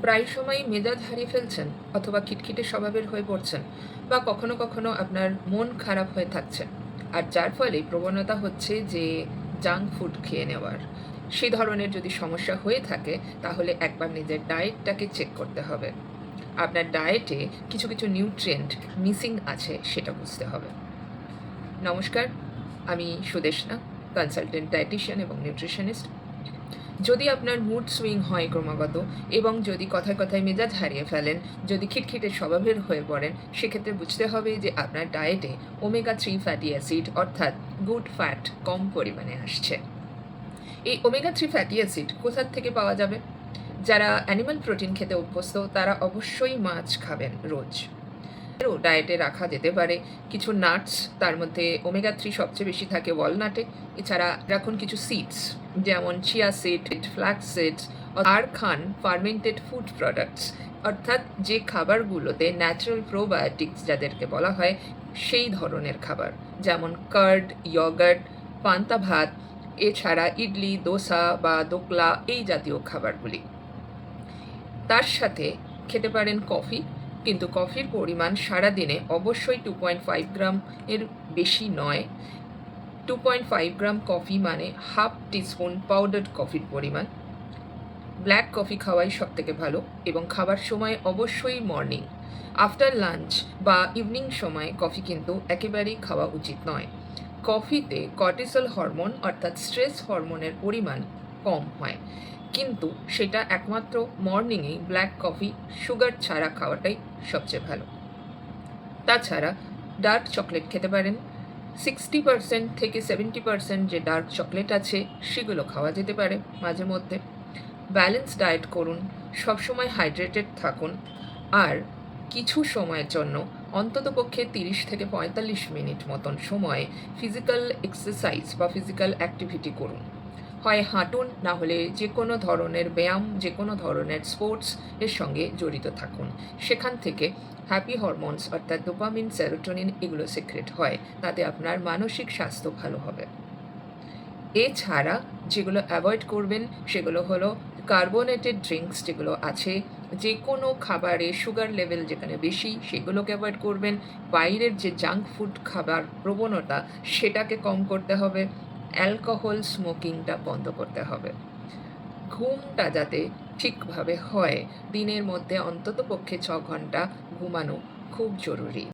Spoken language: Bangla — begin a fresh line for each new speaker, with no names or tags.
প্রায় সময়ই মেজাজ হারিয়ে ফেলছেন অথবা খিটখিটে স্বভাবের হয়ে পড়ছেন, বা কখনো কখনো আপনার মন খারাপ হয়ে থাকছে, আর যার ফলে প্রবণতা হচ্ছে যে জাঙ্ক ফুড খেয়ে নেওয়ার, সে ধরনের যদি সমস্যা হয়ে থাকে তাহলে একবার নিজের ডায়েটটাকে চেক করতে হবে। আপনার ডায়েটে কিছু কিছু নিউট্রিয়েন্ট মিসিং আছে সেটা বুঝতে হবে। নমস্কার, আমি সুদেশনা, কনসালটেন্ট ডায়েটিশিয়ান এবং নিউট্রিশনিস্ট। যদি আপনার মুড সুইং হয় ক্রমাগত, এবং যদি কথায় কথায় মেজাজ হারিয়ে ফেলেন, যদি খিটখিটে স্বভাবের হয়ে পড়েন, সেক্ষেত্রে বুঝতে হবে যে আপনার ডায়েটে ওমেগা 3 ফ্যাটি অ্যাসিড অর্থাৎ গুড ফ্যাট কম পরিমাণে আসছে। এই ওমেগা 3 ফ্যাটি অ্যাসিড কোথার থেকে পাওয়া যাবে? যারা অ্যানিমাল প্রোটিন খেতে অভ্যস্ত তারা অবশ্যই মাছ খাবেন রোজ। ডায়েটে রাখা যেতে পারে কিছু নাটস, তার মধ্যে ওমেগা 3 সবচেয়ে বেশি থাকে ওয়ালনাটে। এছাড়া রাখুন কিছু সিডস, যেমন চিয়া সিড, ফ্ল্যাক্স সিডস। আর খান ফার্মেন্টেড ফুড প্রোডাক্টস, অর্থাৎ যে খাবারগুলোতে ন্যাচারাল প্রোবায়োটিক্স যাদেরকে বলা হয় সেই ধরনের খাবার, যেমন কার্ড, ইয়গার্ট, পান্তা ভাত, এছাড়া ইডলি, দোসা বা দোকলা, এই জাতীয় খাবারগুলি। তার সাথে খেতে পারেন কফি, কিন্তু কফির পরিমাণ সারাদিনে অবশ্যই 2.5 গ্রাম এর বেশি নয়। 2.5 গ্রাম কফি মানে হাফ টিস্পুন পাউডার্ড কফির পরিমাণ। ব্ল্যাক কফি খাওয়াই সব থেকে ভালো, এবং খাবার সময় অবশ্যই মর্নিং, আফটার লাঞ্চ বা ইভিনিং সময় কফি কিন্তু একেবারেই খাওয়া উচিত নয়। কফিতে কর্টিসল হরমোন অর্থাৎ স্ট্রেস হরমোনের পরিমাণ কম হয়, কিন্তু সেটা একমাত্র মর্নিংয়েই ব্ল্যাক কফি সুগার ছাড়া খাওয়াটাই সবচেয়ে ভালো। তাছাড়া ডার্ক চকলেট খেতে পারেন। 60% থেকে 70% যে ডার্ক চকলেট আছে সেগুলো খাওয়া যেতে পারে মাঝে মধ্যে। ব্যালেন্স ডায়েট করুন, সবসময় হাইড্রেটেড থাকুন, আর কিছু সময়ের জন্য অন্ততপক্ষে 30 থেকে 45 মিনিট মতন সময় ফিজিক্যাল এক্সারসাইজ বা ফিজিক্যাল অ্যাক্টিভিটি করুন। হয় হাঁটুন, না হলে যে কোনো ধরনের ব্যায়াম, যে কোনো ধরনের স্পোর্টস এর সঙ্গে জড়িত থাকুন। সেখান থেকে হ্যাপি হরমোনস অর্থাৎ ডোপামিন, সেরোটোনিন এগুলো সিক্রেট হয়, তাতে আপনার মানসিক স্বাস্থ্য ভালো হবে। এছাড়া যেগুলো অ্যাভয়েড করবেন সেগুলো হলো কার্বোনেটেড ড্রিঙ্কস, যেগুলো আছে যে কোনো খাবারে সুগার লেভেল যেখানে বেশি সেগুলোকে অ্যাভয়েড করবেন। বাইরের যে জাঙ্ক ফুড খাবার প্রবণতা সেটাকে কম করতে হবে। অ্যালকোহল স্মোকিংটা বন্ধ করতে হবে। ঘুমটা যাতে ঠিকভাবে হয়, দিনের মধ্যে অন্ততপক্ষে 6 ঘন্টা ঘুমানো খুব জরুরি।